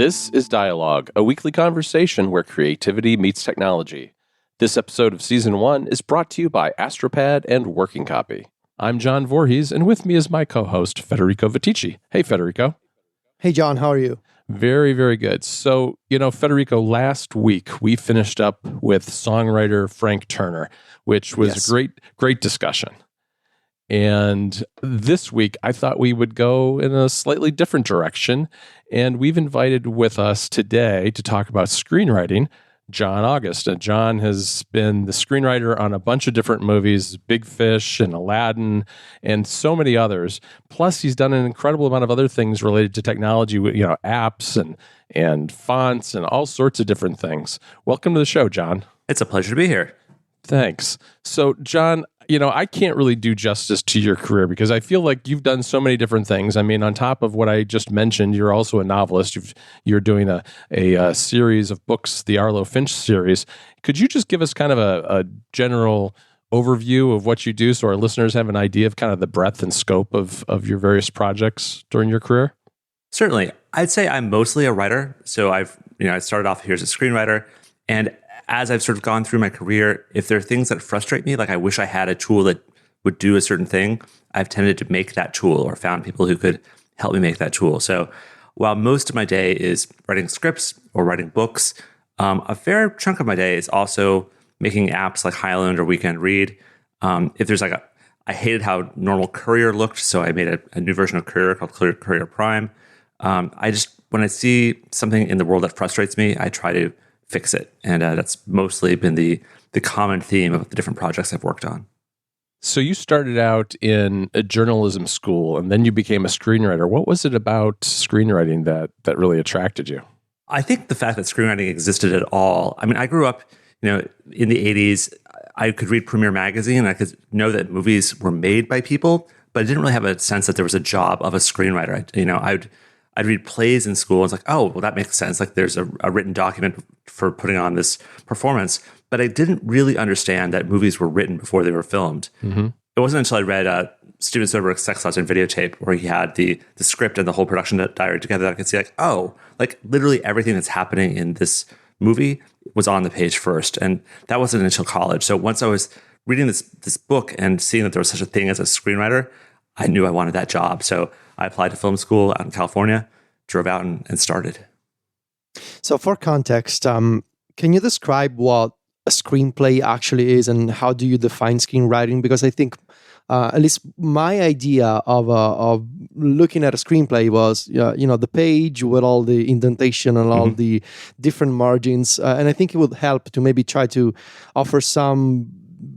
This is Dialogue, a weekly conversation where creativity meets technology. This episode of Season 1 is brought to you by Astropad and Working Copy. I'm John Voorhees, and with me is my co-host, Federico Viticci. Hey, Federico. Hey, John, how are you? Very, very good. So, Federico, last week we finished up with songwriter Frank Turner, which was a great discussion. And this week, I thought we would go in a slightly different direction. And we've invited with us today to talk about screenwriting, John August. And John has been the screenwriter on a bunch of different movies, Big Fish and Aladdin, and so many others. Plus, he's done an incredible amount of other things related to technology, apps and fonts and all sorts of different things. Welcome to the show, John. It's a pleasure to be here. Thanks. So, John, I can't really do justice to your career because I feel like you've done so many different things. I mean, on top of what I just mentioned, you're also a novelist. You're doing a series of books, the Arlo Finch series. Could you just give us kind of a general overview of what you do so our listeners have an idea of kind of the breadth and scope of your various projects during your career? Certainly. I'd say I'm mostly a writer. So I started off here as a screenwriter, and as I've sort of gone through my career, if there are things that frustrate me, like I wish I had a tool that would do a certain thing, I've tended to make that tool or found people who could help me make that tool. So while most of my day is writing scripts or writing books, a fair chunk of my day is also making apps like Highland or Weekend Read. If there's I hated how normal Courier looked, so I made a new version of Courier called Courier Prime. When I see something in the world that frustrates me, I try to fix it. And that's mostly been the common theme of the different projects I've worked on. So you started out in a journalism school and then you became a screenwriter. What was it about screenwriting that really attracted you? I think the fact that screenwriting existed at all. I mean, I grew up, in the 80s. I could read Premiere Magazine and I could know that movies were made by people, but I didn't really have a sense that there was a job of a screenwriter. I'd read plays in school. And it's like, oh, well, that makes sense. Like there's a written document for putting on this performance. But I didn't really understand that movies were written before they were filmed. Mm-hmm. It wasn't until I read Steven Soderbergh's Sex, Lies, and Videotape, where he had the script and the whole production diary together, that I could see literally everything that's happening in this movie was on the page first. And that wasn't until college. So once I was reading this book and seeing that there was such a thing as a screenwriter, I knew I wanted that job. So I applied to film school out in California, drove out and started. So for context, can you describe what a screenplay actually is and how do you define screenwriting? Because I think at least my idea of looking at a screenplay was, the page with all the indentation and all the different margins. And I think it would help to maybe try to offer some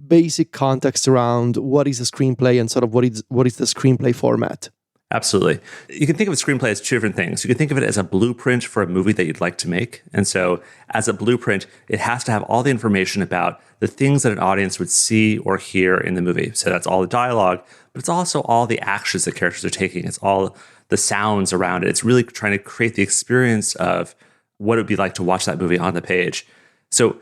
basic context around what is a screenplay and sort of what is the screenplay format. Absolutely. You can think of a screenplay as two different things. You can think of it as a blueprint for a movie that you'd like to make. And so as a blueprint, it has to have all the information about the things that an audience would see or hear in the movie. So that's all the dialogue, but it's also all the actions that characters are taking. It's all the sounds around it. It's really trying to create the experience of what it would be like to watch that movie on the page. So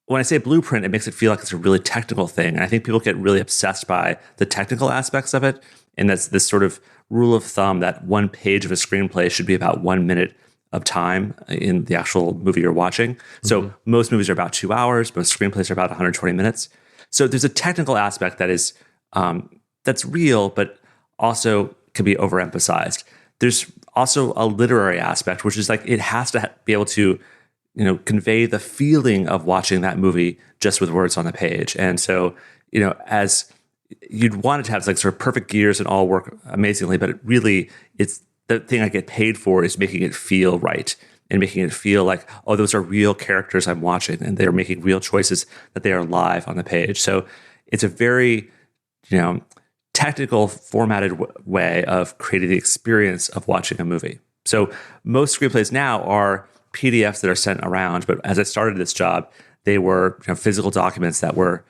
when I say blueprint, it makes it feel like it's a really technical thing. And I think people get really obsessed by the technical aspects of it. And that's this sort of rule of thumb that one page of a screenplay should be about 1 minute of time in the actual movie you're watching. Mm-hmm. So most movies are about 2 hours. Most screenplays are about 120 minutes. So there's a technical aspect that is that's real, but also can be overemphasized. There's also a literary aspect, which is like it has to be able to convey the feeling of watching that movie just with words on the page. And so, as you'd want it to have like sort of perfect gears and all work amazingly, but it's the thing I get paid for is making it feel right and making it feel like, oh, those are real characters I'm watching and they're making real choices, that they are live on the page. So it's a very, technical formatted way of creating the experience of watching a movie. So most screenplays now are PDFs that are sent around, but as I started this job, they were physical documents that were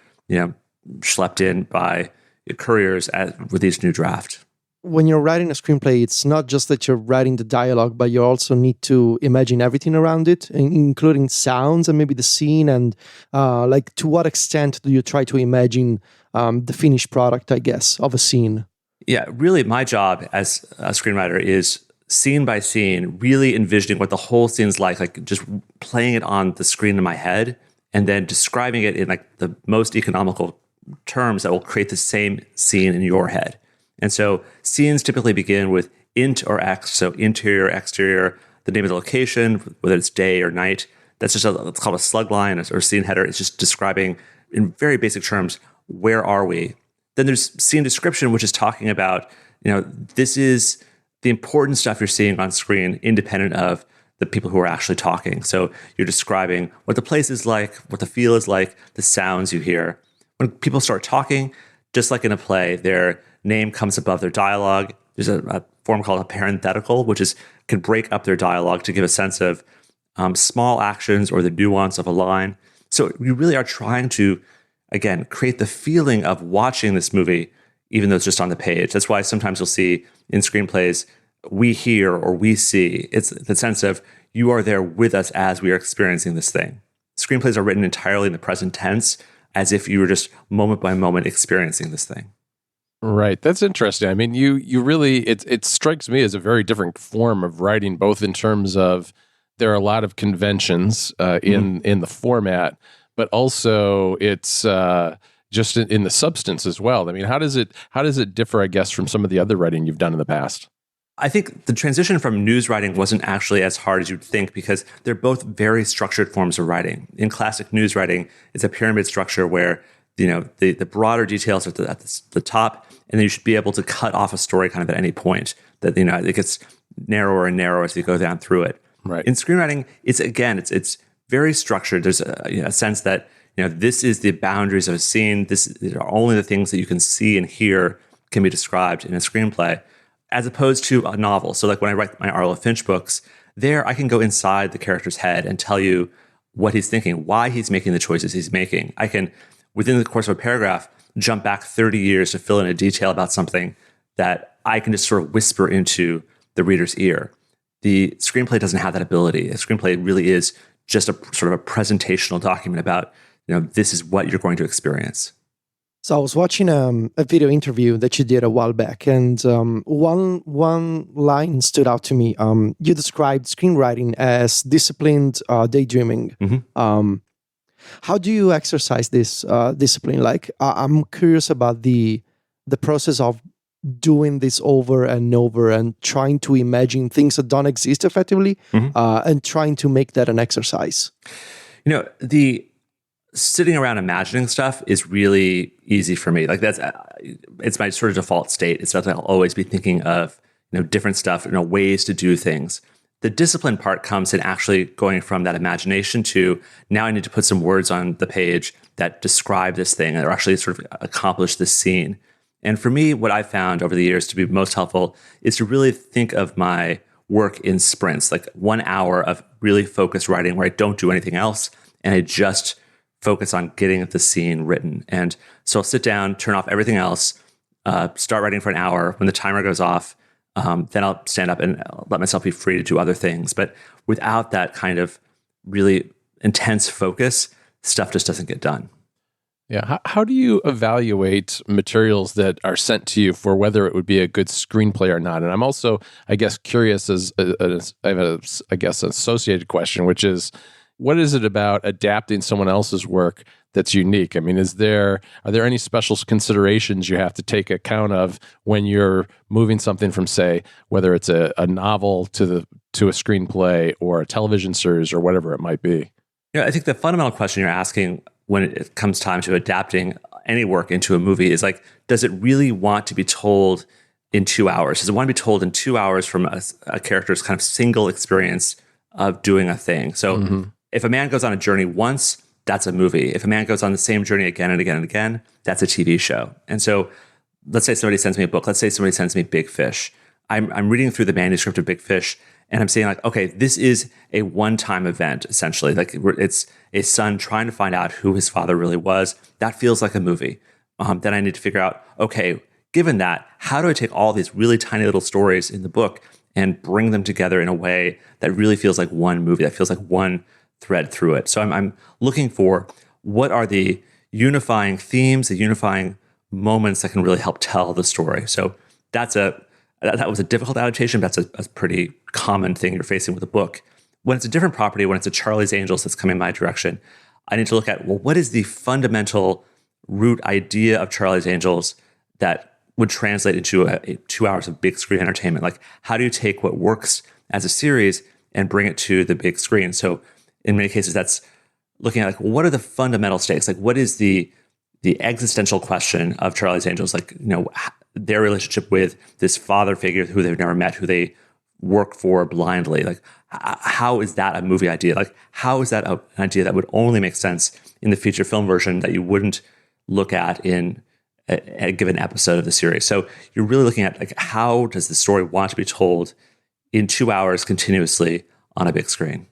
schlepped in by couriers with each new draft. When you're writing a screenplay, it's not just that you're writing the dialogue, but you also need to imagine everything around it, including sounds and maybe the scene. And to what extent do you try to imagine the finished product, I guess, of a scene? Yeah, really, my job as a screenwriter is scene by scene, really envisioning what the whole scene's like just playing it on the screen in my head, and then describing it in like the most economical terms that will create the same scene in your head. And so scenes typically begin with int or x, so interior, exterior, the name of the location, whether it's day or night. That's just it's called a slug line or scene header. It's just describing in very basic terms, where are we? Then there's scene description, which is talking about, this is the important stuff you're seeing on screen, independent of the people who are actually talking. So you're describing what the place is like, what the feel is like, the sounds you hear. When people start talking, just like in a play, their name comes above their dialogue. There's a form called a parenthetical, which can break up their dialogue to give a sense of small actions or the nuance of a line. So we really are trying to, again, create the feeling of watching this movie, even though it's just on the page. That's why sometimes you'll see in screenplays, we hear or we see. It's the sense of you are there with us as we are experiencing this thing. Screenplays are written entirely in the present tense, as if you were just moment by moment experiencing this thing. Right. That's interesting. I mean, you really, it strikes me as a very different form of writing, both in terms of there are a lot of conventions in the format, but also it's just in the substance as well. I mean, how does it differ, I guess, from some of the other writing you've done in the past? I think the transition from news writing wasn't actually as hard as you'd think, because they're both very structured forms of writing. In classic news writing, it's a pyramid structure where the broader details are at the top, and then you should be able to cut off a story kind of at any point. That it gets narrower and narrower as you go down through it. Right. In screenwriting, it's very structured. There's a sense that this is the boundaries of a scene. These are only the things that you can see and hear can be described in a screenplay, as opposed to a novel. So like when I write my Arlo Finch books, there I can go inside the character's head and tell you what he's thinking, why he's making the choices he's making. I can, within the course of a paragraph, jump back 30 years to fill in a detail about something that I can just sort of whisper into the reader's ear. The screenplay doesn't have that ability. A screenplay really is just a sort of a presentational document about, this is what you're going to experience. So I was watching a video interview that you did a while back, and one line stood out to me. You described screenwriting as disciplined daydreaming. Mm-hmm. How do you exercise this discipline? Like, I'm curious about the process of doing this over and over and trying to imagine things that don't exist effectively, and trying to make that an exercise. The sitting around imagining stuff is really easy for me. Like it's my sort of default state. It's something I'll always be thinking of, different stuff, ways to do things. The discipline part comes in actually going from that imagination to now I need to put some words on the page that describe this thing or actually sort of accomplish this scene. And for me, what I found over the years to be most helpful is to really think of my work in sprints, like 1 hour of really focused writing where I don't do anything else and I just focus on getting the scene written. And so I'll sit down, turn off everything else, start writing for an hour. When the timer goes off, then I'll stand up and let myself be free to do other things. But without that kind of really intense focus, stuff just doesn't get done. Yeah. How do you evaluate materials that are sent to you for whether it would be a good screenplay or not? And I'm also, I guess, curious I have an associated question, which is, what is it about adapting someone else's work that's unique? I mean, are there any special considerations you have to take account of when you're moving something from, say, whether it's a novel to a screenplay or a television series or whatever it might be? I think the fundamental question you're asking when it comes time to adapting any work into a movie is like, does it really want to be told in 2 hours? Does it want to be told in 2 hours from a character's kind of single experience of doing a thing? So if a man goes on a journey once, that's a movie. If a man goes on the same journey again and again and again, that's a TV show. And so let's say somebody sends me a book. Let's say somebody sends me Big Fish. I'm reading through the manuscript of Big Fish, and I'm saying like, okay, this is a one-time event, essentially. Like it's a son trying to find out who his father really was. That feels like a movie. Then I need to figure out, okay, given that, how do I take all these really tiny little stories in the book and bring them together in a way that really feels like one movie, that feels like one thread through it. So I'm looking for what are the unifying themes, the unifying moments that can really help tell the story. So that's a that was a difficult adaptation, but that's a pretty common thing you're facing with a book. When it's a different property, when it's a Charlie's Angels that's coming my direction, I need to look at, well, what is the fundamental root idea of Charlie's Angels that would translate into a 2 hours of big screen entertainment? Like, how do you take what works as a series and bring it to the big screen? So in many cases, that's looking at like, what are the fundamental stakes? Like, what is the existential question of Charlie's Angels? Like, their relationship with this father figure who they've never met, who they work for blindly. Like, how is that a movie idea? Like, how is that an idea that would only make sense in the feature film version that you wouldn't look at in a given episode of the series? So you're really looking at like, how does the story want to be told in 2 hours continuously on a big screen?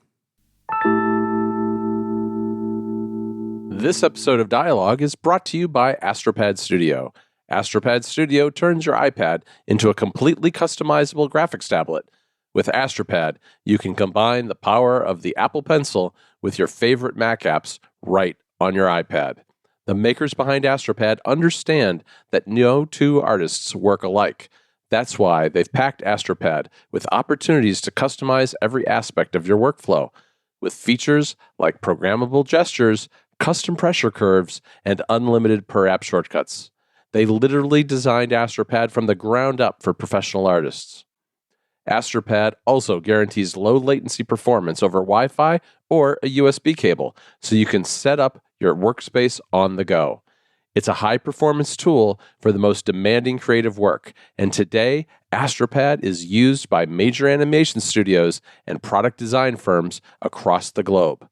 This episode of Dialogue is brought to you by Astropad Studio. Astropad Studio turns your iPad into a completely customizable graphics tablet. With Astropad, you can combine the power of the Apple Pencil with your favorite Mac apps right on your iPad. The makers behind Astropad understand that no two artists work alike. That's why they've packed Astropad with opportunities to customize every aspect of your workflow, with features like programmable gestures, custom pressure curves, and unlimited per-app shortcuts. They literally designed Astropad from the ground up for professional artists. Astropad also guarantees low latency performance over Wi-Fi or a USB cable, so you can set up your workspace on the go. It's a high-performance tool for the most demanding creative work, and today, Astropad is used by major animation studios and product design firms across the globe.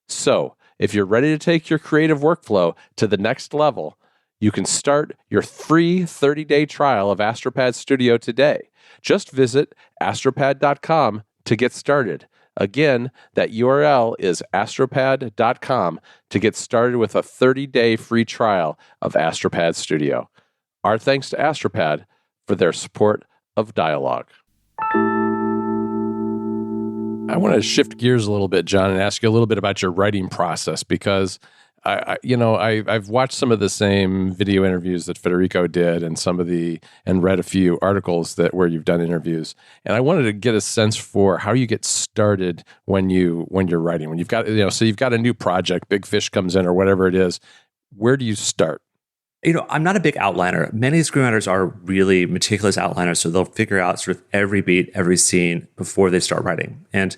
So, if you're ready to take your creative workflow to the next level, you can start your free 30-day trial of Astropad Studio today. Just visit astropad.com to get started. Again, that URL is astropad.com to get started with a 30-day free trial of Astropad Studio. Our thanks to Astropad for their support of Dialogue. I want to shift gears a little bit, John, and ask you a little bit about your writing process, because I've watched some of the same video interviews that Federico did, and read a few articles where you've done interviews, and I wanted to get a sense for how you get started when you're writing. When you've got you've got a new project, Big Fish comes in or whatever it is, where do you start? I'm not a big outliner. Many screenwriters are really meticulous outliners, so they'll figure out sort of every beat, every scene before they start writing. And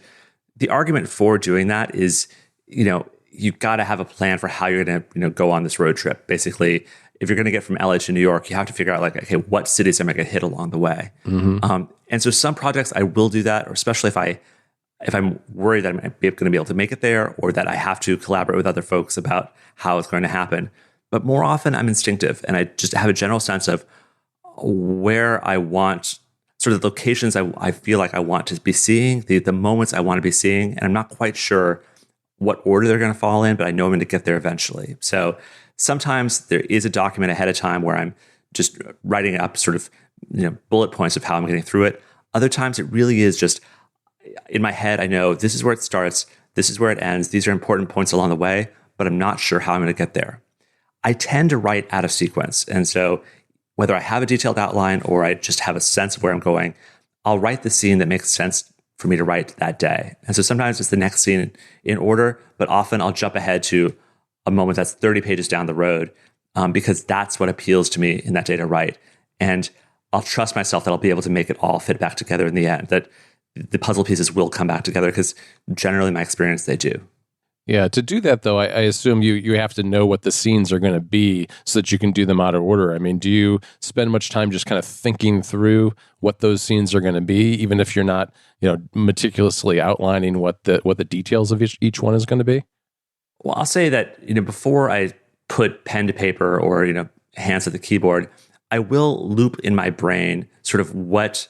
the argument for doing that is, you've got to have a plan for how you're going to, go on this road trip. Basically, if you're going to get from LA to New York, you have to figure out like, okay, what cities am I going to hit along the way? Mm-hmm. And so some projects I will do that, or especially if I'm worried that I'm going to be able to make it there, or that I have to collaborate with other folks about how it's going to happen. But more often I'm instinctive, and I just have a general sense of where I want, sort of the locations I feel like I want to be seeing, the moments I want to be seeing, and I'm not quite sure what order they're going to fall in, but I know I'm going to get there eventually. So sometimes there is a document ahead of time where I'm just writing up sort of bullet points of how I'm getting through it. Other times it really is just in my head, I know this is where it starts, this is where it ends, these are important points along the way, but I'm not sure how I'm going to get there. I tend to write out of sequence. And so whether I have a detailed outline or I just have a sense of where I'm going, I'll write the scene that makes sense for me to write that day. And so sometimes it's the next scene in order, but often I'll jump ahead to a moment that's 30 pages down the road because that's what appeals to me in that day to write. And I'll trust myself that I'll be able to make it all fit back together in the end, that the puzzle pieces will come back together, because generally in my experience, they do. Yeah, to do that, though, I assume you have to know what the scenes are going to be so that you can do them out of order. I mean, do you spend much time just kind of thinking through what those scenes are going to be, even if you're not, meticulously outlining what the details of each one is going to be? Well, I'll say that, before I put pen to paper or, hands at the keyboard, I will loop in my brain sort of what's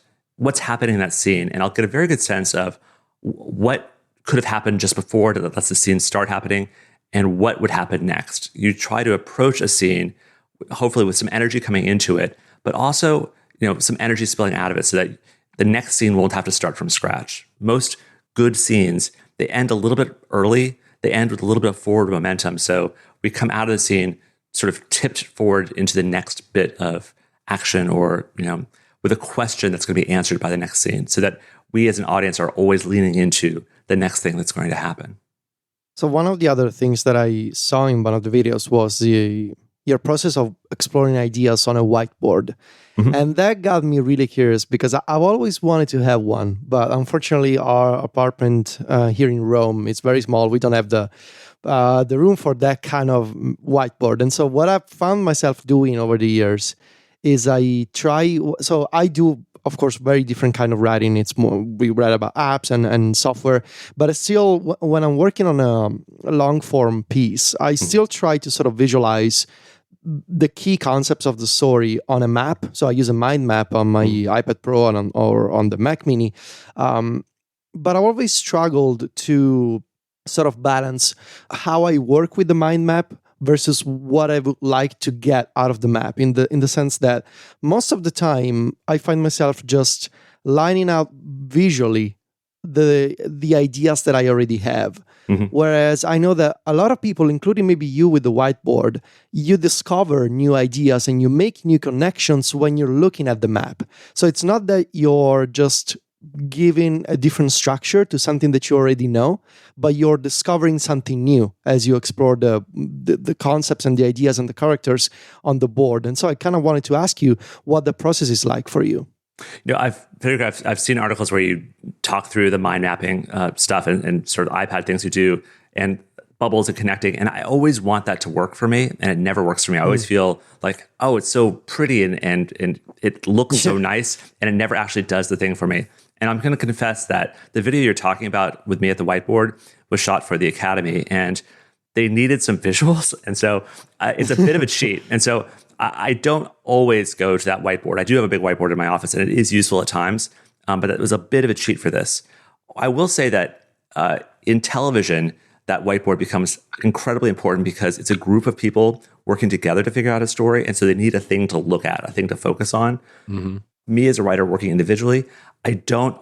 happening in that scene, and I'll get a very good sense of what could have happened just before that lets the scene start happening, and what would happen next. You try to approach a scene, hopefully with some energy coming into it, but also, some energy spilling out of it so that the next scene won't have to start from scratch. Most good scenes, they end a little bit early. They end with a little bit of forward momentum. So we come out of the scene sort of tipped forward into the next bit of action, or, with a question that's going to be answered by the next scene, so that we as an audience are always leaning into the next thing that's going to happen. So one of the other things that I saw in one of the videos was your process of exploring ideas on a whiteboard. Mm-hmm. And that got me really curious because I've always wanted to have one, but unfortunately our apartment here in Rome is very small. We don't have the room for that kind of whiteboard. And so what I've found myself doing over the years is I do, of course, very different kind of writing. It's more, we write about apps and software, but still, when I'm working on a long form piece, I still try to sort of visualize the key concepts of the story on a map. So I use a mind map on my iPad Pro or on the Mac Mini. But I always struggled to sort of balance how I work with the mind map versus what I would like to get out of the map, in the sense that most of the time I find myself just lining out visually the ideas that I already have. Mm-hmm. Whereas I know that a lot of people, including maybe you with the whiteboard, you discover new ideas and you make new connections when you're looking at the map. So it's not that you're just giving a different structure to something that you already know, but you're discovering something new as you explore the concepts and the ideas and the characters on the board. And so I kind of wanted to ask you what the process is like for you. You know, I've seen articles where you talk through the mind mapping stuff and sort of iPad things you do and bubbles and connecting. And I always want that to work for me, and it never works for me. I always feel like, oh, it's so pretty and it looks so nice, and it never actually does the thing for me. And I'm going to confess that the video you're talking about with me at the whiteboard was shot for the Academy, and they needed some visuals. And so it's a bit of a cheat. And so I don't always go to that whiteboard. I do have a big whiteboard in my office, and it is useful at times, but it was a bit of a cheat for this. I will say that in television, that whiteboard becomes incredibly important because it's a group of people working together to figure out a story, and so they need a thing to look at, a thing to focus on. Mm-hmm. Me as a writer working individually, I don't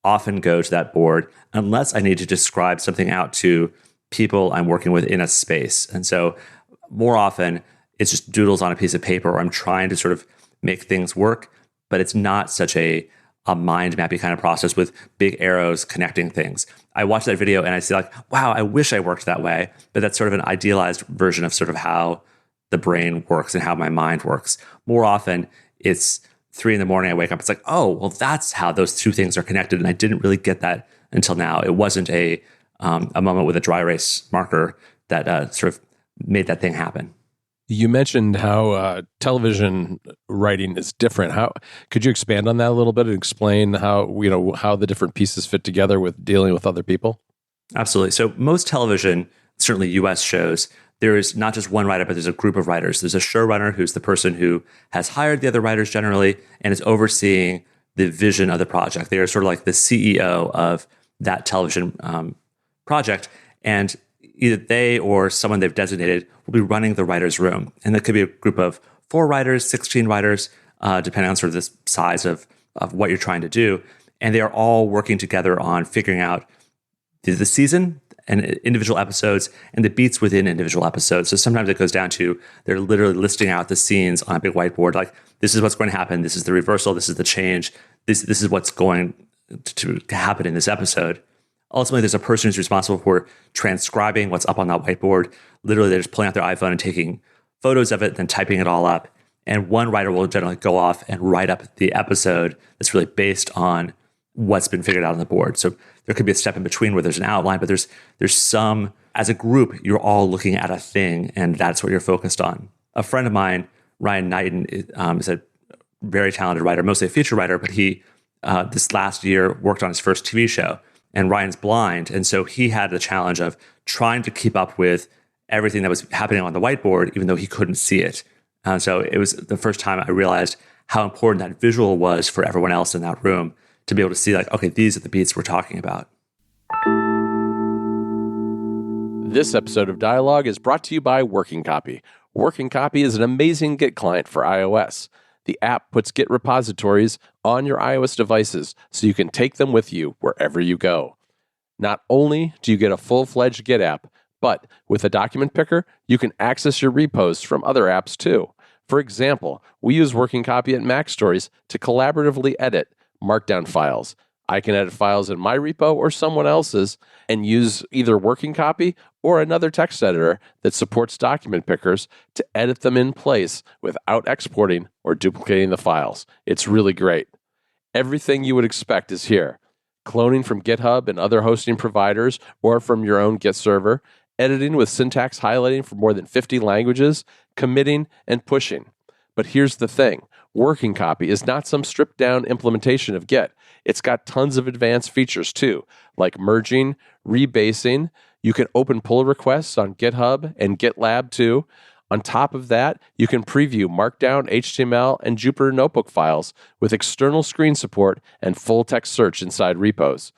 often go to that board unless I need to describe something out to people I'm working with in a space. And so more often, it's just doodles on a piece of paper, or I'm trying to sort of make things work, but it's not such a mind mapping kind of process with big arrows connecting things. I watch that video and I see like, wow, I wish I worked that way, but that's sort of an idealized version of sort of how the brain works and how my mind works. More often, it's 3 a.m, I wake up, it's like, oh, well, that's how those two things are connected. And I didn't really get that until now. It wasn't a moment with a dry erase marker that sort of made that thing happen. You mentioned how television writing is different. How could you expand on that a little bit and explain how the different pieces fit together with dealing with other people? Absolutely. So most television, certainly US shows, there is not just one writer, but there's a group of writers. There's a showrunner who's the person who has hired the other writers generally and is overseeing the vision of the project. They are sort of like the CEO of that television project, and either they or someone they've designated will be running the writer's room. And that could be a group of 4 writers, 16 writers, depending on sort of the size of what you're trying to do. And they are all working together on figuring out the season and individual episodes and the beats within individual episodes. So sometimes it goes down to they're literally listing out the scenes on a big whiteboard, like this is what's going to happen, this is the reversal, this is the change, this is what's going to happen in this episode. Ultimately, there's a person who's responsible for transcribing what's up on that whiteboard. Literally, they're just pulling out their iPhone and taking photos of it, then typing it all up. And one writer will generally go off and write up the episode that's really based on what's been figured out on the board. So there could be a step in between where there's an outline, but there's some, as a group, you're all looking at a thing, and that's what you're focused on. A friend of mine, Ryan Knighton, is a very talented writer, mostly a feature writer, but he, this last year, worked on his first TV show. And Ryan's blind, and so he had the challenge of trying to keep up with everything that was happening on the whiteboard, even though he couldn't see it. So it was the first time I realized how important that visual was for everyone else in that room to be able to see, like, okay, these are the beats we're talking about. This episode of Dialogue is brought to you by Working Copy. Working Copy is an amazing Git client for iOS. The app puts Git repositories on your iOS devices so you can take them with you wherever you go. Not only do you get a full-fledged Git app, but with a document picker, you can access your repos from other apps too. For example, we use Working Copy at Mac Stories to collaboratively edit Markdown files. I can edit files in my repo or someone else's and use either Working Copy or another text editor that supports document pickers to edit them in place without exporting or duplicating the files. It's really great. Everything you would expect is here. Cloning from GitHub and other hosting providers or from your own Git server, editing with syntax highlighting for more than 50 languages, committing and pushing. But here's the thing. Working Copy is not some stripped down implementation of Git. It's got tons of advanced features too, like merging, rebasing. You can open pull requests on GitHub and GitLab too. On top of that, you can preview Markdown, HTML, and Jupyter Notebook files with external screen support and full text search inside repos.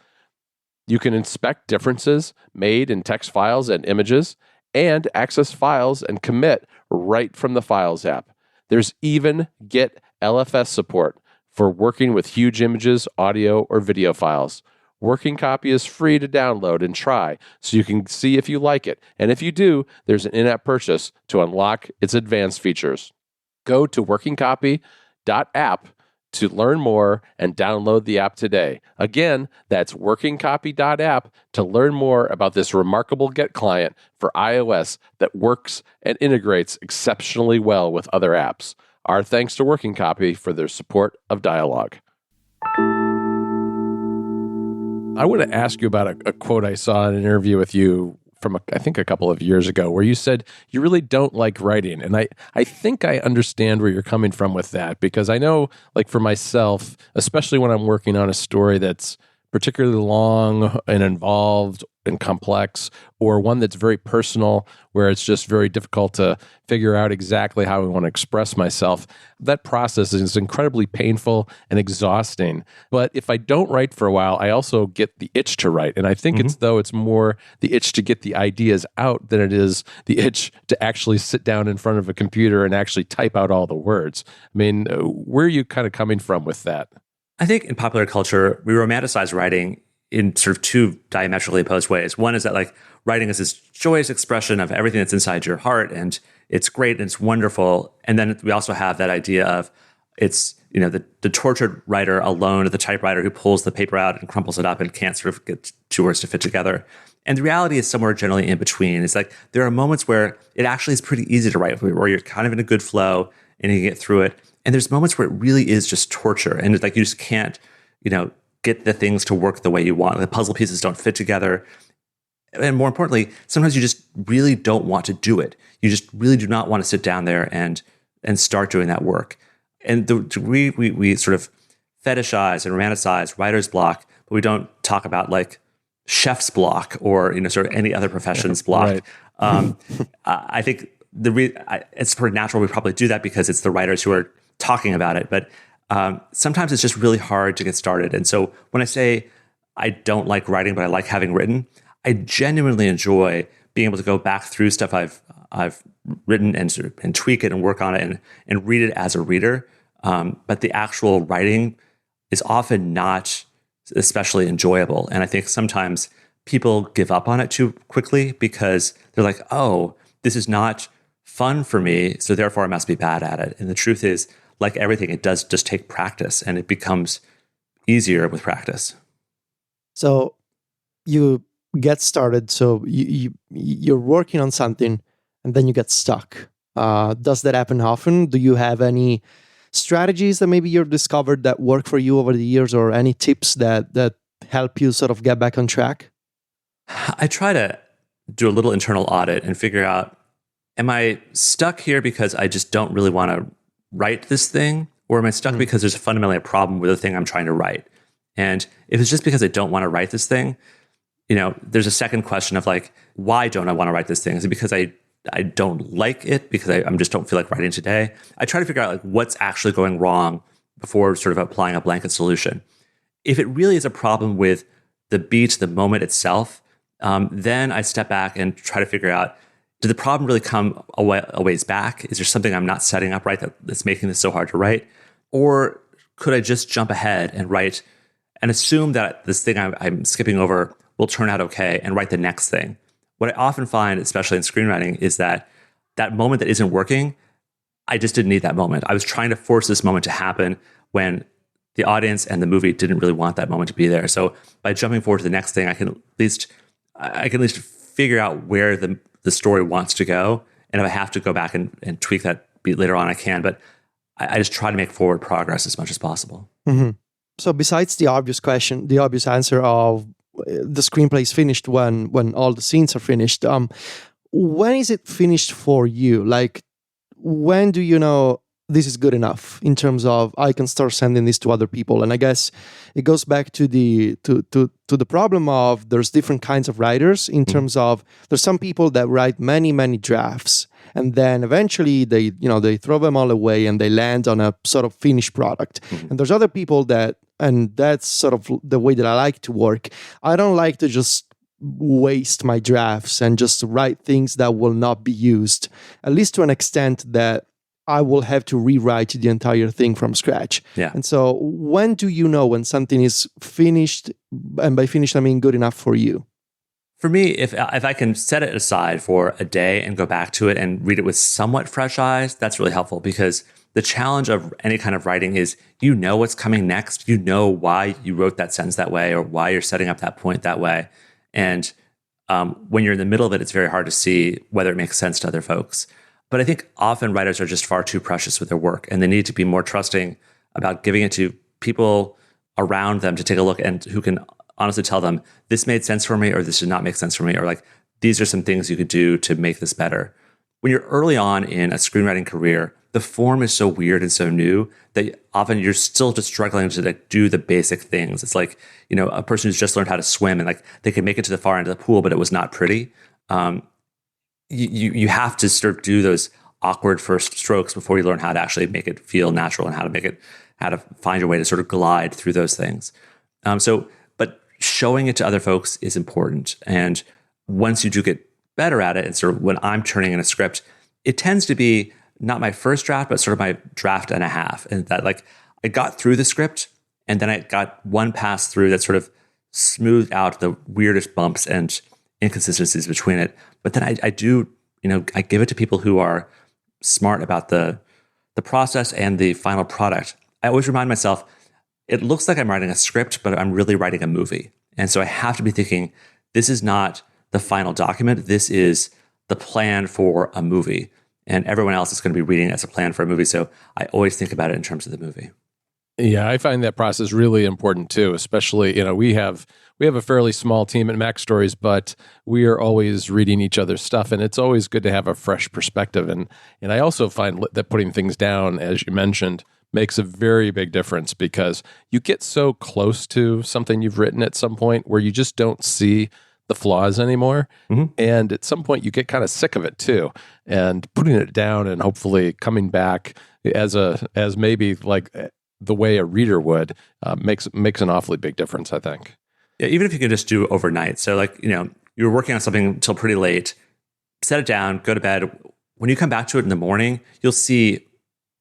You can inspect differences made in text files and images, and access files and commit right from the Files app. There's even Git LFS support for working with huge images, audio, or video files. Working Copy is free to download and try, so you can see if you like it. And if you do, there's an in-app purchase to unlock its advanced features. Go to workingcopy.app to learn more and download the app today. Again, that's workingcopy.app to learn more about this remarkable Git client for iOS that works and integrates exceptionally well with other apps. Our thanks to Working Copy for their support of Dialogue. I want to ask you about a quote I saw in an interview with you from, I think, a couple of years ago, where you said you really don't like writing. And I think I understand where you're coming from with that, because I know, like for myself, especially when I'm working on a story that's particularly long and involved and complex, or one that's very personal, where it's just very difficult to figure out exactly how I want to express myself, that process is incredibly painful and exhausting. But if I don't write for a while, I also get the itch to write. And I think it's more the itch to get the ideas out than it is the itch to actually sit down in front of a computer and actually type out all the words. I mean, where are you kind of coming from with that? I think in popular culture, we romanticize writing in sort of two diametrically opposed ways. One is that like writing is this joyous expression of everything that's inside your heart, and it's great and it's wonderful. And then we also have that idea of it's, you know, the tortured writer alone at the typewriter who pulls the paper out and crumples it up and can't sort of get two words to fit together. And the reality is somewhere generally in between. It's like there are moments where it actually is pretty easy to write, where you're kind of in a good flow and you can get through it. And there's moments where it really is just torture. And it's like you just can't, you know, get the things to work the way you want. The puzzle pieces don't fit together. And more importantly, sometimes you just really don't want to do it. You just really do not want to sit down there and start doing that work. And the degree we sort of fetishize and romanticize writer's block, but we don't talk about like chef's block or, you know, sort of any other profession's block. Right. I think it's pretty natural we probably do that because it's the writers who are talking about it. But sometimes it's just really hard to get started. And so when I say I don't like writing, but I like having written, I genuinely enjoy being able to go back through stuff I've written and tweak it and work on it and read it as a reader. But the actual writing is often not especially enjoyable. And I think sometimes people give up on it too quickly because they're like, oh, this is not fun for me, so therefore I must be bad at it. And the truth is, like everything, it does just take practice, and it becomes easier with practice. So you get started. So you're working on something, and then you get stuck. Does that happen often? Do you have any strategies that maybe you've discovered that work for you over the years, or any tips that help you sort of get back on track? I try to do a little internal audit and figure out, am I stuck here because I just don't really want to write this thing? Or am I stuck because there's fundamentally a problem with the thing I'm trying to write? And if it's just because I don't want to write this thing, you know, there's a second question of like, why don't I want to write this thing? Is it because I don't like it? Because I just don't feel like writing today? I try to figure out like what's actually going wrong before sort of applying a blanket solution. If it really is a problem with the beat, the moment itself, then I step back and try to figure out, did the problem really come a ways back? Is there something I'm not setting up right that's making this so hard to write? Or could I just jump ahead and write and assume that this thing I'm skipping over will turn out okay and write the next thing? What I often find, especially in screenwriting, is that moment that isn't working I just didn't need that moment. I was trying to force this moment to happen when the audience and the movie didn't really want that moment to be there. So by jumping forward to the next thing, I can at least figure out where the story wants to go. And if I have to go back and tweak that beat later on, I can. But I just try to make forward progress as much as possible. Mm-hmm. So besides the obvious question, the obvious answer of the screenplay is finished when all the scenes are finished, when is it finished for you? Like, when do you know this is good enough in terms of I can start sending this to other people? And I guess it goes back to the problem of there's different kinds of writers in terms of there's some people that write many drafts, and then eventually they throw them all away and they land on a sort of finished product. And there's other people and that's sort of the way that I like to work. I don't like to just waste my drafts and just write things that will not be used, at least to an extent that I will have to rewrite the entire thing from scratch. Yeah. And so when do you know when something is finished? And by finished, I mean good enough for you. For me, if I can set it aside for a day and go back to it and read it with somewhat fresh eyes, that's really helpful, because the challenge of any kind of writing is you know what's coming next. You know why you wrote that sentence that way or why you're setting up that point that way. And when you're in the middle of it, it's very hard to see whether it makes sense to other folks. But I think often writers are just far too precious with their work, and they need to be more trusting about giving it to people around them to take a look and who can honestly tell them, this made sense for me, or this did not make sense for me, or like, these are some things you could do to make this better. When you're early on in a screenwriting career, the form is so weird and so new that often you're still just struggling to like do the basic things. It's like, a person who's just learned how to swim and like they can make it to the far end of the pool, but it was not pretty. You have to sort of do those awkward first strokes before you learn how to actually make it feel natural and how to find your way to sort of glide through those things. But showing it to other folks is important. And once you do get better at it, and sort of when I'm turning in a script, it tends to be not my first draft, but sort of my draft and a half. And that like I got through the script and then I got one pass through that sort of smoothed out the weirdest bumps and inconsistencies between it. But then I do, I give it to people who are smart about the process and the final product. I always remind myself, it looks like I'm writing a script, but I'm really writing a movie. And so I have to be thinking, this is not the final document. This is the plan for a movie. And everyone else is going to be reading it as a plan for a movie. So I always think about it in terms of the movie. Yeah, I find that process really important too, especially, we have a fairly small team at Mac Stories, but we are always reading each other's stuff, and it's always good to have a fresh perspective. And I also find that putting things down, as you mentioned, makes a very big difference, because you get so close to something you've written at some point where you just don't see the flaws anymore. Mm-hmm. And at some point you get kind of sick of it too. And putting it down and hopefully coming back as maybe like the way a reader would makes an awfully big difference, I think. Yeah, even if you can just do overnight. So like, you're working on something until pretty late, set it down, go to bed. When you come back to it in the morning, you'll see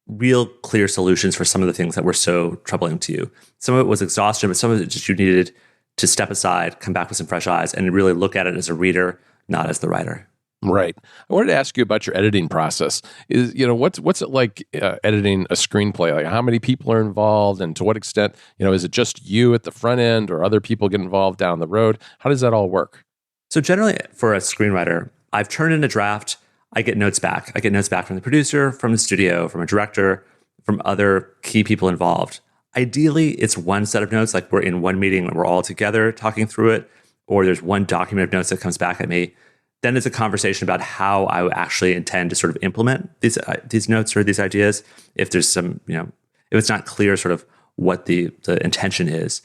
real clear solutions for some of the things that were so troubling to you. Some of it was exhaustion, but some of it just you needed to step aside, come back with some fresh eyes, and really look at it as a reader, not as the writer. Right. I wanted to ask you about your editing process. Is what's it like editing a screenplay? Like, how many people are involved, and to what extent? Is it just you at the front end, or other people get involved down the road? How does that all work? So generally, for a screenwriter, I've turned in a draft. I get notes back. I get notes back from the producer, from the studio, from a director, from other key people involved. Ideally, it's one set of notes, like we're in one meeting and we're all together talking through it, or there's one document of notes that comes back at me. Then it's a conversation about how I actually intend to sort of implement these notes or these ideas. If there's some, if it's not clear sort of what the intention is.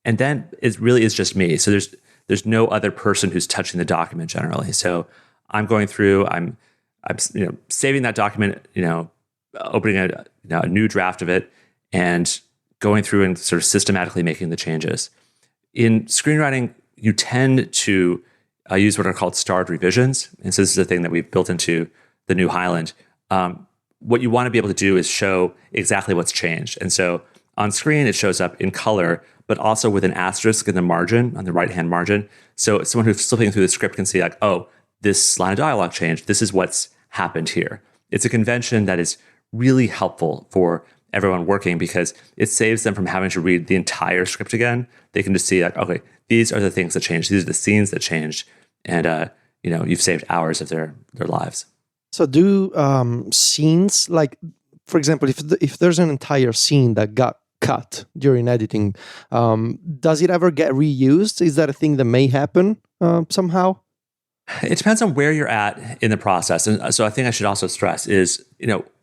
And then it really is just me. So there's no other person who's touching the document generally. So I'm going through, I'm saving that document, opening a new draft of it, and going through and sort of systematically making the changes. In screenwriting, you tend to use what are called starred revisions. And so this is a thing that we've built into the new Highland. What you want to be able to do is show exactly what's changed. And so on screen, it shows up in color, but also with an asterisk in the margin, on the right-hand margin. So someone who's flipping through the script can see like, oh, this line of dialogue changed. This is what's happened here. It's a convention that is really helpful for everyone working because it saves them from having to read the entire script again. They can just see like, okay, these are the things that changed. These are the scenes that changed. And, you've saved hours of their lives. So do scenes, like, for example, if there's an entire scene that got cut during editing, does it ever get reused? Is that a thing that may happen somehow? It depends on where you're at in the process. And so I think I should also stress is,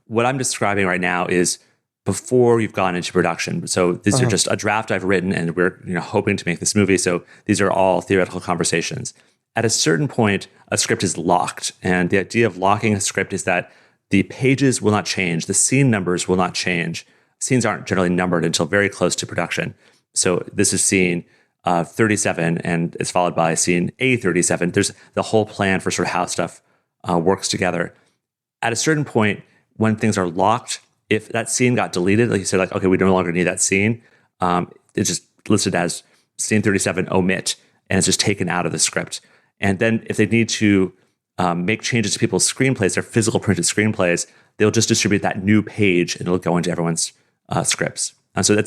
what I'm describing right now is before you've gone into production. So these are just a draft I've written and we're hoping to make this movie. So these are all theoretical conversations. At a certain point, a script is locked. And the idea of locking a script is that the pages will not change. The scene numbers will not change. Scenes aren't generally numbered until very close to production. So this is scene 37 and it's followed by scene A37. There's the whole plan for sort of how stuff works together. At a certain point, when things are locked, if that scene got deleted, like you said, like, okay, we no longer need that scene, it's just listed as scene 37 omit, and it's just taken out of the script. And then if they need to make changes to people's screenplays, their physical printed screenplays, they'll just distribute that new page and it'll go into everyone's scripts. And so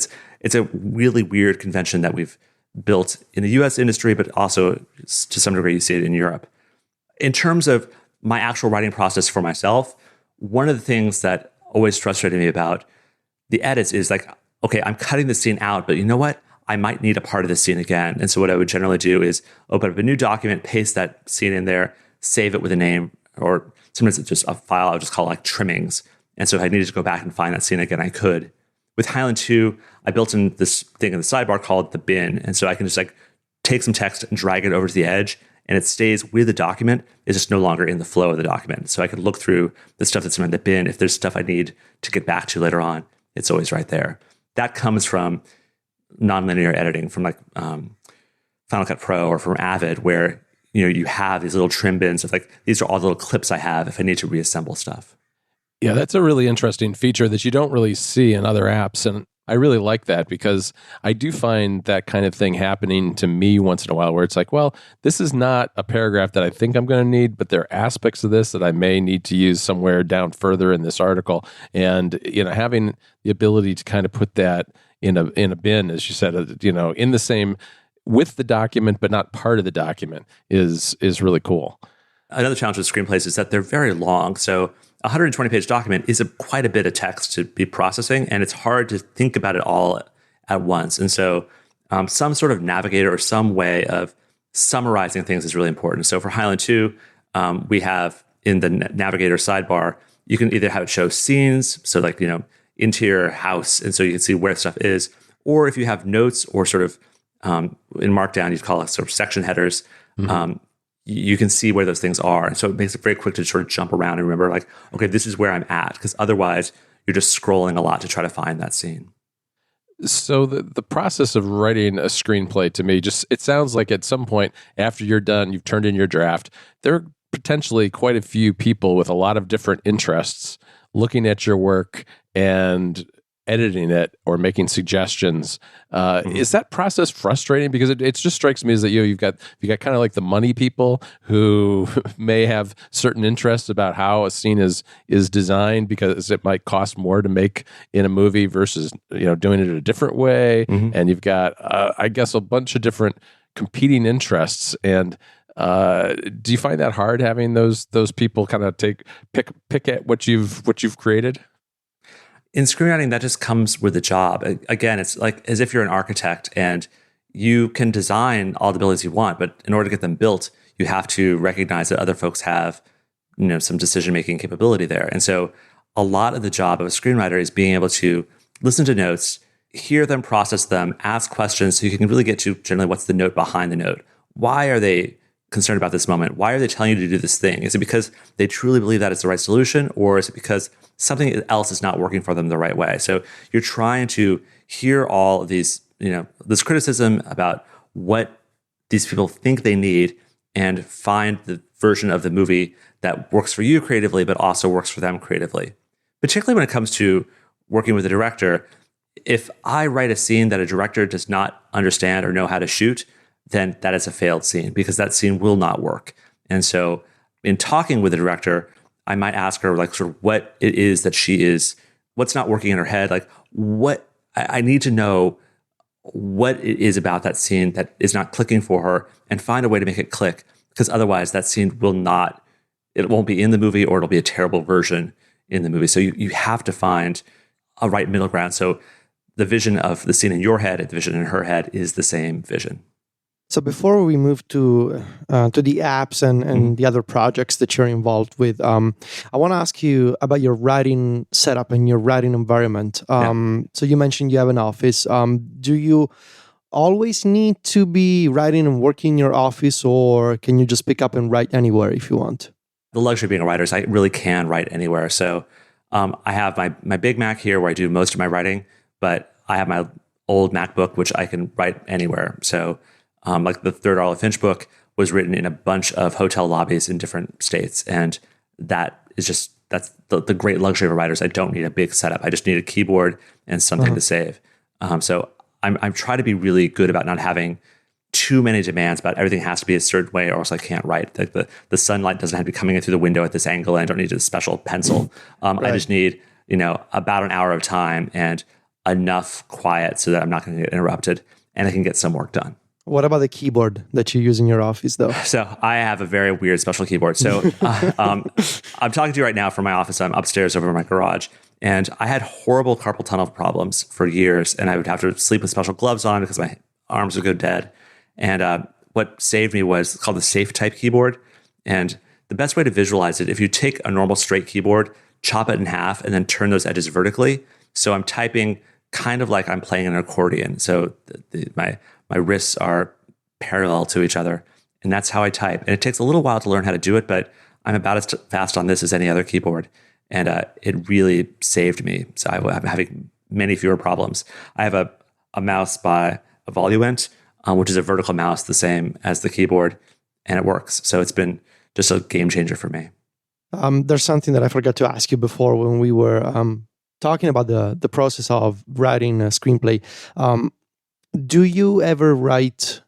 it's a really weird convention that we've built in the US industry, but also to some degree you see it in Europe. In terms of my actual writing process for myself, one of the things that always frustrated me about the edits is like, okay, I'm cutting the scene out, but you know what? I might need a part of the scene again. And so what I would generally do is open up a new document, paste that scene in there, save it with a name, or sometimes it's just a file I would just call like trimmings. And so if I needed to go back and find that scene again, I could. With Highlander 2, I built in this thing in the sidebar called the bin. And so I can just like take some text and drag it over to the edge and it stays with the document. It's just no longer in the flow of the document. So I can look through the stuff that's in the bin. If there's stuff I need to get back to later on, it's always right there. That comes from nonlinear editing, from like Final Cut Pro or from Avid, where you have these little trim bins of like, these are all the little clips I have if I need to reassemble stuff. Yeah, that's a really interesting feature that you don't really see in other apps. And I really like that because I do find that kind of thing happening to me once in a while where it's like, well, this is not a paragraph that I think I'm going to need, but there are aspects of this that I may need to use somewhere down further in this article. And, having the ability to kind of put that in a bin, as you said, in the same with the document, but not part of the document is really cool. Another challenge with screenplays is that they're very long. So a 120-page document is quite a bit of text to be processing, and it's hard to think about it all at once. And so some sort of navigator or some way of summarizing things is really important. So for Highlander 2, we have in the navigator sidebar, you can either have it show scenes, so like, interior house, and so you can see where stuff is, or if you have notes or sort of in Markdown, you'd call it sort of section headers, you can see where those things are. And so it makes it very quick to sort of jump around and remember like, okay, this is where I'm at. Because otherwise you're just scrolling a lot to try to find that scene. So the process of writing a screenplay to me, it sounds like at some point after you're done, you've turned in your draft, there are potentially quite a few people with a lot of different interests looking at your work and editing it or making suggestions. Is that process frustrating? Because it just strikes me as that you've got kind of like the money people who may have certain interests about how a scene is designed because it might cost more to make in a movie versus doing it a different way. And you've got I guess a bunch of different competing interests. And do you find that hard having those people kind of pick at what you've created? In screenwriting, that just comes with the job. Again, it's like as if you're an architect and you can design all the buildings you want, but in order to get them built, you have to recognize that other folks have, some decision-making capability there. And so a lot of the job of a screenwriter is being able to listen to notes, hear them, process them, ask questions so you can really get to generally what's the note behind the note. Why are they concerned about this moment? Why are they telling you to do this thing? Is it because they truly believe that it's the right solution, or is it because something else is not working for them the right way? So you're trying to hear all of these, this criticism about what these people think they need and find the version of the movie that works for you creatively, but also works for them creatively. Particularly when it comes to working with a director, if I write a scene that a director does not understand or know how to shoot, then that is a failed scene because that scene will not work. And so in talking with the director, I might ask her like sort of what it is that she is, what's not working in her head. Like what I need to know what it is about that scene that is not clicking for her and find a way to make it click. Because otherwise that scene it won't be in the movie, or it'll be a terrible version in the movie. So you have to find a right middle ground. So the vision of the scene in your head and the vision in her head is the same vision. So before we move to the apps and the other projects that you're involved with, I want to ask you about your writing setup and your writing environment. So you mentioned you have an office. Do you always need to be writing and working in your office, or can you just pick up and write anywhere if you want? The luxury of being a writer is I really can write anywhere. So I have my big Mac here where I do most of my writing, but I have my old MacBook, which I can write anywhere. So like the third Arlo Finch book was written in a bunch of hotel lobbies in different states. And that's the great luxury of a writer is I don't need a big setup. I just need a keyboard and something to save. So I'm trying to be really good about not having too many demands about everything has to be a certain way or else I can't write. Like the sunlight doesn't have to be coming in through the window at this angle and I don't need a special pencil. Right. I just need, about an hour of time and enough quiet so that I'm not going to get interrupted and I can get some work done. What about the keyboard that you use in your office, though? So I have a very weird special keyboard. So I'm talking to you right now from my office. I'm upstairs over in my garage. And I had horrible carpal tunnel problems for years. And I would have to sleep with special gloves on because my arms would go dead. And what saved me was called the Safe Type keyboard. And the best way to visualize it, if you take a normal straight keyboard, chop it in half, and then turn those edges vertically. So I'm typing kind of like I'm playing an accordion. So my wrists are parallel to each other. And that's how I type. And it takes a little while to learn how to do it, but I'm about as fast on this as any other keyboard. And it really saved me. So I'm having many fewer problems. I have a mouse by Evoluent, which is a vertical mouse, the same as the keyboard, and it works. So it's been just a game changer for me. There's something that I forgot to ask you before when we were talking about the process of writing a screenplay. Do you ever write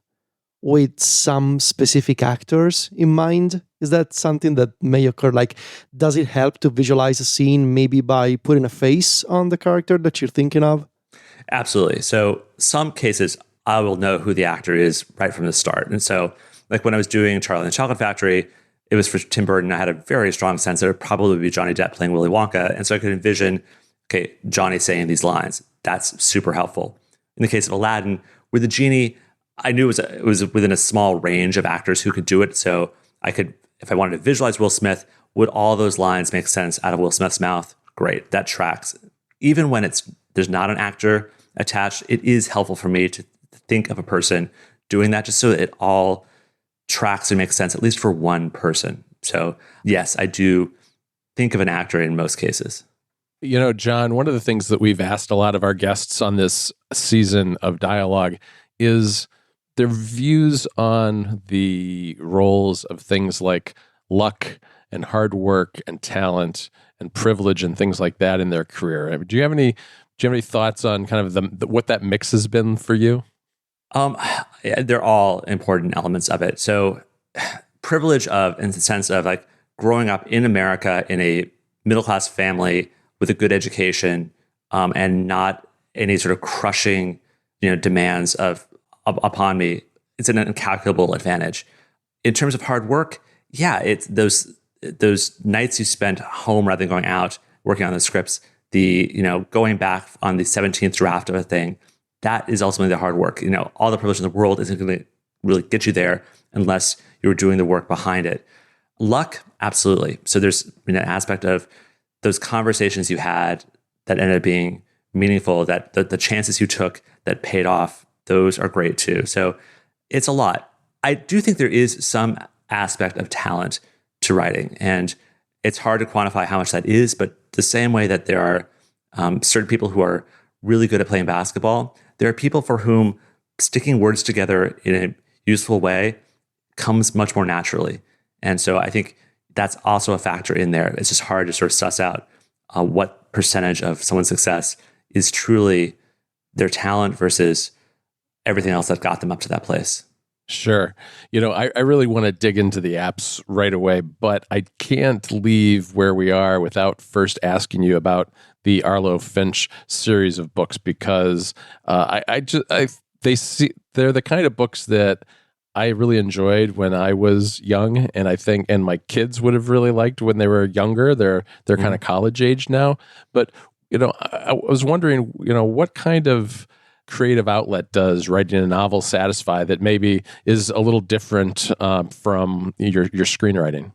with some specific actors in mind? Is that something that may occur? Like, does it help to visualize a scene maybe by putting a face on the character that you're thinking of? Absolutely. So some cases, I will know who the actor is right from the start. And so like when I was doing Charlie and the Chocolate Factory, it was for Tim Burton. I had a very strong sense that it would probably be Johnny Depp playing Willy Wonka. And so I could envision, okay, Johnny saying these lines. That's super helpful. In the case of Aladdin, with the genie, I knew it was within a small range of actors who could do it. So I could, if I wanted to visualize Will Smith, would all those lines make sense out of Will Smith's mouth? Great, that tracks. Even when there's not an actor attached, it is helpful for me to think of a person doing that just so that it all tracks and makes sense, at least for one person. So yes, I do think of an actor in most cases. John, one of the things that we've asked a lot of our guests on this season of Dialogue is their views on the roles of things like luck and hard work and talent and privilege and things like that in their career. Do you have any thoughts on kind of what that mix has been for you? Yeah, they're all important elements of it. So privilege in the sense of like growing up in America in a middle-class family with a good education, and not any sort of crushing, demands upon me. It's an incalculable advantage. In terms of hard work, yeah, it's those nights you spent home rather than going out working on the scripts. Going back on the 17th draft of a thing, that is ultimately the hard work. All the privilege in the world isn't going to really get you there unless you're doing the work behind it. Luck, absolutely. So there's an aspect of those conversations you had that ended up being meaningful, that the chances you took that paid off, those are great too. So it's a lot. I do think there is some aspect of talent to writing, and it's hard to quantify how much that is, but the same way that there are certain people who are really good at playing basketball, there are people for whom sticking words together in a useful way comes much more naturally. And so I think that's also a factor in there. It's just hard to sort of suss out what percentage of someone's success is truly their talent versus everything else that got them up to that place. Sure. I really want to dig into the apps right away, but I can't leave where we are without first asking you about the Arlo Finch series of books, because they're the kind of books that I really enjoyed when I was young, and my kids would have really liked when they were younger. They're kind of college age now, but I was wondering, what kind of creative outlet does writing a novel satisfy that maybe is a little different from your screenwriting?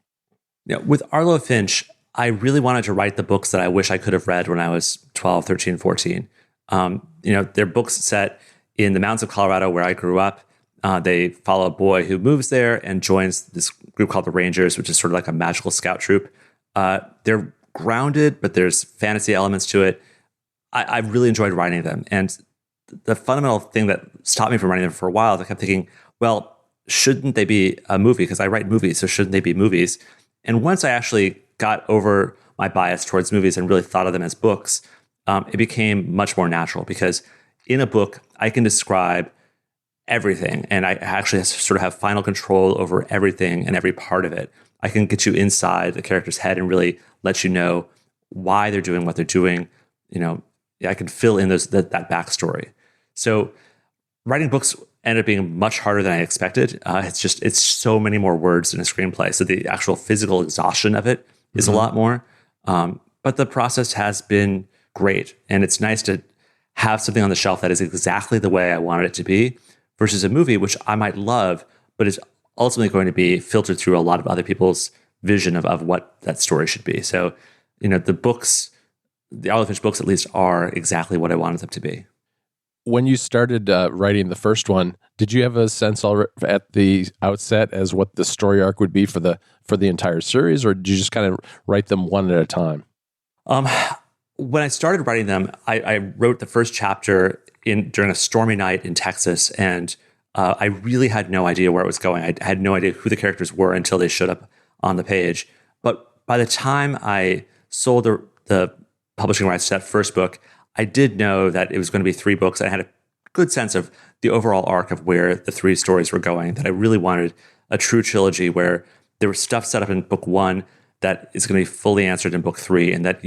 Yeah, with Arlo Finch, I really wanted to write the books that I wish I could have read when I was 12, 13, 14. They're books set in the mountains of Colorado where I grew up. They follow a boy who moves there and joins this group called the Rangers, which is sort of like a magical scout troop. They're grounded, but there's fantasy elements to it. I really enjoyed writing them. And the fundamental thing that stopped me from writing them for a while is I kept thinking, well, shouldn't they be a movie? Because I write movies, so shouldn't they be movies? And once I actually got over my bias towards movies and really thought of them as books, it became much more natural, because in a book, I can describe everything, and I actually sort of have final control over everything and every part of it. I can get you inside the character's head and really let you know why they're doing what they're doing. I can fill in that backstory. So writing books ended up being much harder than I expected. It's so many more words in a screenplay. So the actual physical exhaustion of it is a lot more. But the process has been great. And it's nice to have something on the shelf that is exactly the way I wanted it to be, versus a movie, which I might love, but is ultimately going to be filtered through a lot of other people's vision of what that story should be. So, the Arlo Finch books at least are exactly what I wanted them to be. When you started writing the first one, did you have a sense at the outset as what the story arc would be for the entire series, or did you just kind of write them one at a time? When I started writing them, I wrote the first chapter during a stormy night in Texas, and I really had no idea where it was going. I had no idea who the characters were until they showed up on the page. But by the time I sold the publishing rights to that first book, I did know that it was going to be 3 books. I had a good sense of the overall arc of where the 3 stories were going, that I really wanted a true trilogy where there was stuff set up in book 1 that is going to be fully answered in book 3, and that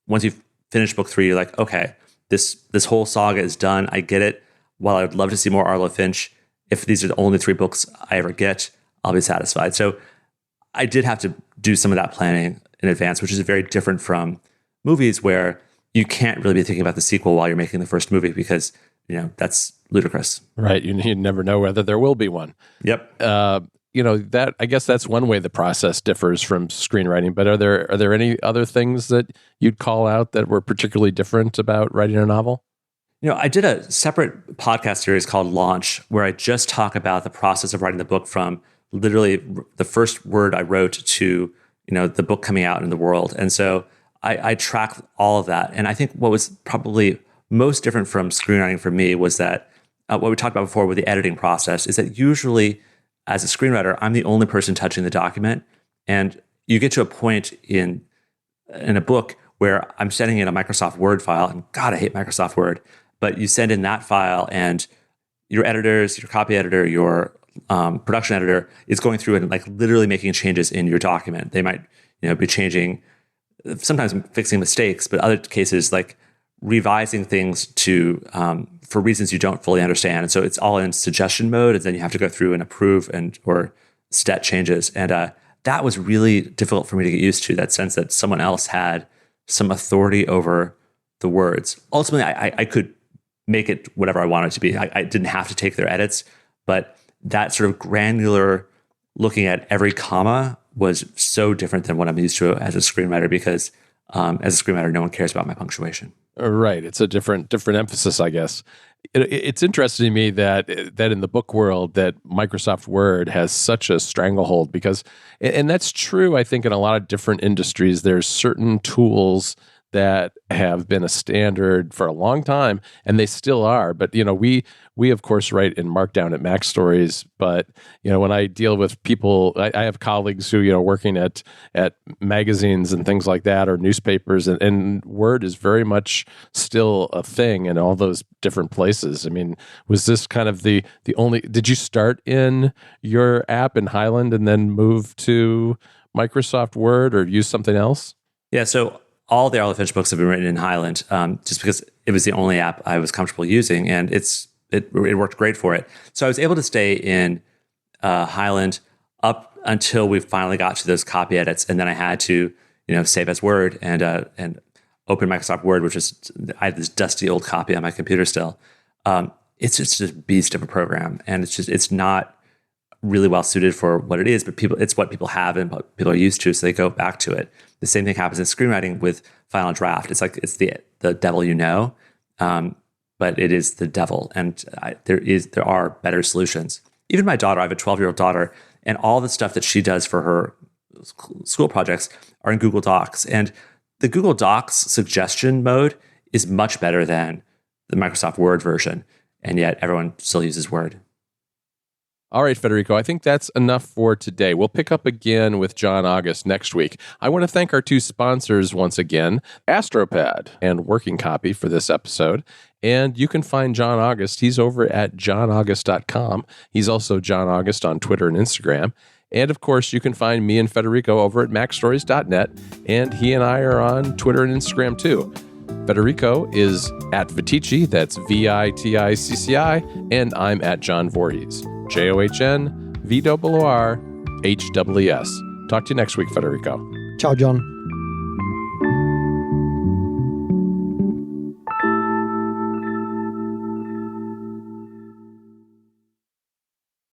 once you've finished book 3, you're like, okay, this whole saga is done. I get it. While I would love to see more Arlo Finch, if these are the only 3 books I ever get, I'll be satisfied. So I did have to do some of that planning in advance, which is very different from movies where you can't really be thinking about the sequel while you're making the first movie, because that's ludicrous. Right. You never know whether there will be one. Yep. That, I guess that's one way the process differs from screenwriting. But are there any other things that you'd call out that were particularly different about writing a novel? I did a separate podcast series called Launch, where I just talk about the process of writing the book from literally the first word I wrote to the book coming out in the world. And so I track all of that. And I think what was probably most different from screenwriting for me was that what we talked about before with the editing process is that usually as a screenwriter, I'm the only person touching the document. And you get to a point in a book where I'm sending in a Microsoft Word file, and God, I hate Microsoft Word, but you send in that file and your editors, your copy editor, your production editor is going through and like literally making changes in your document. They might be changing, sometimes fixing mistakes, but other cases like revising things to for reasons you don't fully understand. And so it's all in suggestion mode, and then you have to go through and approve or stat changes. And that was really difficult for me to get used to, that sense that someone else had some authority over the words. Ultimately, I could make it whatever I wanted it to be. I didn't have to take their edits, but that sort of granular looking at every comma was so different than what I'm used to as a screenwriter, because as a screenwriter, no one cares about my punctuation. Right. It's a different emphasis, I guess. It's interesting to me that in the book world that Microsoft Word has such a stranglehold, because, and that's true, I think, in a lot of different industries. There's certain tools that have been a standard for a long time, and they still are. But, we of course write in Markdown at Mac Stories, but, when I deal with people, I have colleagues who, working at magazines and things like that, or newspapers, and Word is very much still a thing in all those different places. I mean, was this kind of the only, did you start in your app in Highland and then move to Microsoft Word or use something else? Yeah, so all the Arlo Finch books have been written in Highland, just because it was the only app I was comfortable using, and it worked great for it. So I was able to stay in Highland up until we finally got to those copy edits, and then I had to, save as Word and open Microsoft Word, which is, I have this dusty old copy on my computer still. It's just a beast of a program, and it's not really well suited for what it is, but it's what people have and what people are used to, so they go back to it. The same thing happens in screenwriting with Final Draft. It's like it's the devil, but it is the devil, and there are better solutions. Even my daughter, I have a 12-year-old daughter, and all the stuff that she does for her school projects are in Google Docs, and the Google Docs suggestion mode is much better than the Microsoft Word version, and yet everyone still uses Word. All right, Federico, I think that's enough for today. We'll pick up again with John August next week. I want to thank our two sponsors once again, Astropad and Working Copy, for this episode. And you can find John August. He's over at johnaugust.com. He's also John August on Twitter and Instagram. And of course, you can find me and Federico over at macstories.net. And he and I are on Twitter and Instagram too. Federico is at Viticci, that's Viticci, and I'm at John Voorhees, JOHNVOORHWS. Talk to you next week, Federico. Ciao, John.